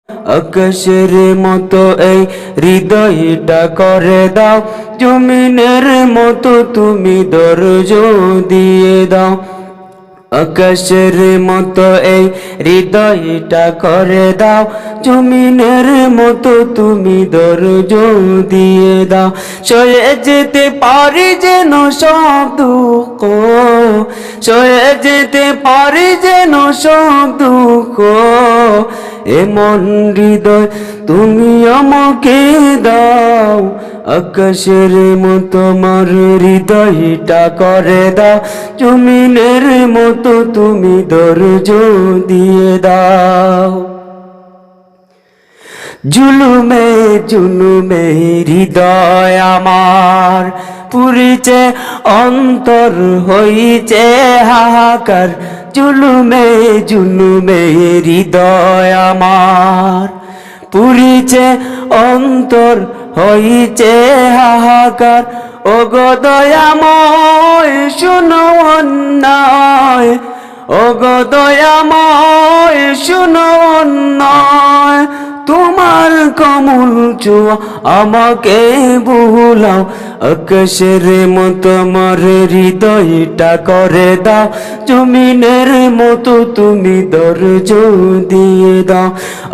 আকাশের মতো এই হৃদয়টা করে দাও, জমিনের মতো তুমি ধৈর্য দিয়ে দাও। আকাশের মতো এই হৃদয়টা করে দাও, জমিনের মতো তুমি ধৈর্য দিয়ে দাও। সয়ে যেতে পারি যেন সব দুঃখ, সয়ে যেতে পারি যেন সব দুঃখ, এমন হৃদয় তুমি আমাকে দাও। আকাশের মতো আমার হৃদয়টা করে দাও, জমিনের মতো তুমি ধৈর্য দিয়ে দাও। জুলুমে জুলুমে হৃদয় আমার পুরিছে, অন্তর হইছে হাহাকার। জুলুমে জুলুমে হৃদয় আমার পুরিছে, অন্তর হইছে হাহাকার। ওগো দয়াময় শুনো অন্যায়, ওগো দয়াময় শুনো অন্যায়, তোমার কমল ছোঁয়া আমাকে বুলাও। আকাশের মতো আমার হৃদয়টা করে দাও, জমিনের মতো তুমি ধৈর্য দিয়ে দাও।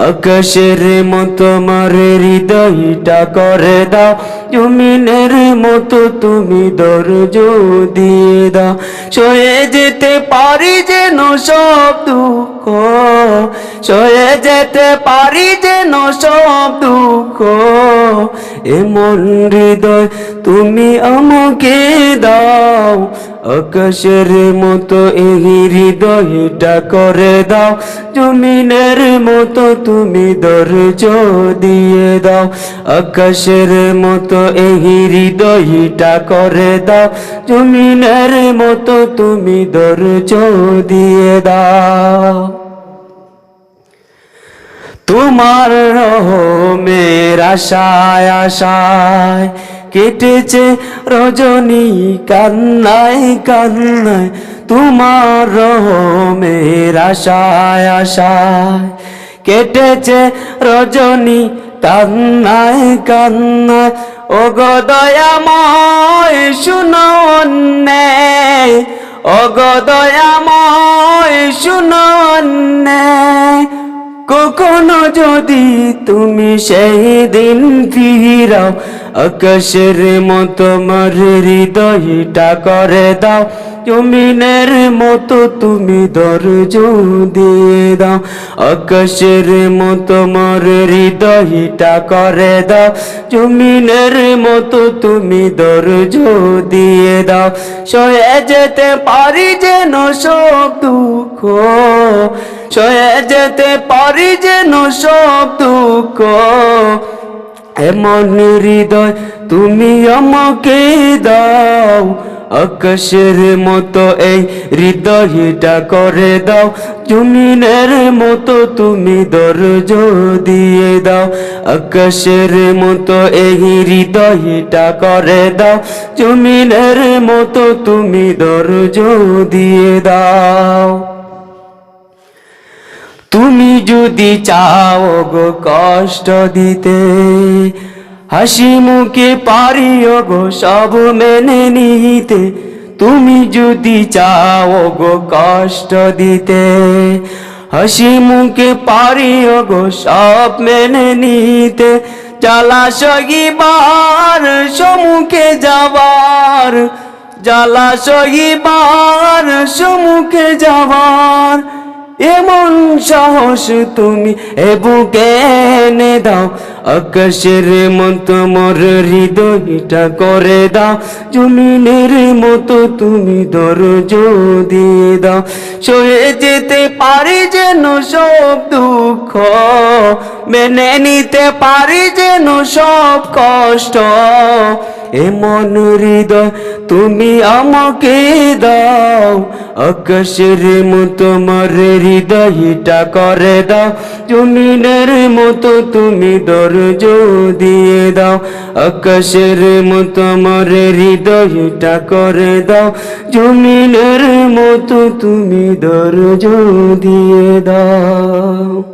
আকাশের মতো আমার হৃদয়টা করে দাও, জমিনের মতো তুমি ধৈর্য দিয়ে দাও। সয়ে যেতে পারি যেন সব দুঃখ, সয়ে যেতে পারি যেন সব দুঃখ, এমন হৃদয় তুমি আমাকে দাও। আকাশের মতো এই হৃদয়টা করে দাও, জমিনের মতো তুমি ধৈর্য দিয়ে দাও। আকাশের মতো এই হৃদয়টা করে দাও, জমিনের মতো তুমি ধৈর্য দিয়ে দাও। তোমার রহমের আশায় আশায় কেটেছে রজনী কান্নায় কান্নায়। তোমার রহমের আশায় আশায় কেটেছে রজনী কান্নায় কান্নায়। ওগো দয়াময় শুনো অন্যায়, ওগো দয়াময় শুনো অন্যায়, কখনো যদি তুমি সেই দিন ফিরাও। আকাশের মতো আমার হৃদয়টা করে দাও, জমিনের মতো তুমি ধৈর্য দিয়ে দাও। আকাশের মতো আমার হৃদয়টা করে দাও, জমিনের মতো তুমি ধৈর্য দিয়ে দাও। সয়ে যেতে পারি যেন সব দুঃখ, সয়ে যেতে পারি যেন সব দুঃখ, এমন হৃদয় তুমি আমাকে দাও। আকাশের মতো এই হৃদয়টা করে দাও, জমিনের মতো তুমি ধৈর্য দিয়ে দাও। আকাশের মতো এই হৃদয়টা করে দাও, জমিনের মতো তুমি ধৈর্য দিয়ে দাও। তুমি যদি চাও গো কষ্ট দিতে, হাসি মুখে পারিও গো সব মেনে নিতে। তুমি যদি চাও গো কষ্ট দিতে, হাসি মুখে পারিও গো সব মেনে নিতে। জ্বালা সহিবার সম্মুখে যাবার, জ্বালা সহিবার সম্মুখে যাবার, এমন সাহস তুমি এ বুকে এনে দাও। আকাশের মতো মোর হৃদয়টা করে দাও, জমিনের মতো তুমি ধৈর্য দিয়ে দাও। সয়ে যেতে পারি যেন সব দুঃখ, মেনে নিতে পারি যেন সব কষ্ট, এমন হৃদয় তুমি আমাকে দাও। আকাশের মতো আমার হৃদয়টা করে দাও, জমিনের মতো তুমি ধৈর্য দিয়ে দাও। আকাশের মতো আমার হৃদয়টা করে দাও, জমিনের মতো তুমি ধৈর্য দিয়ে দাও।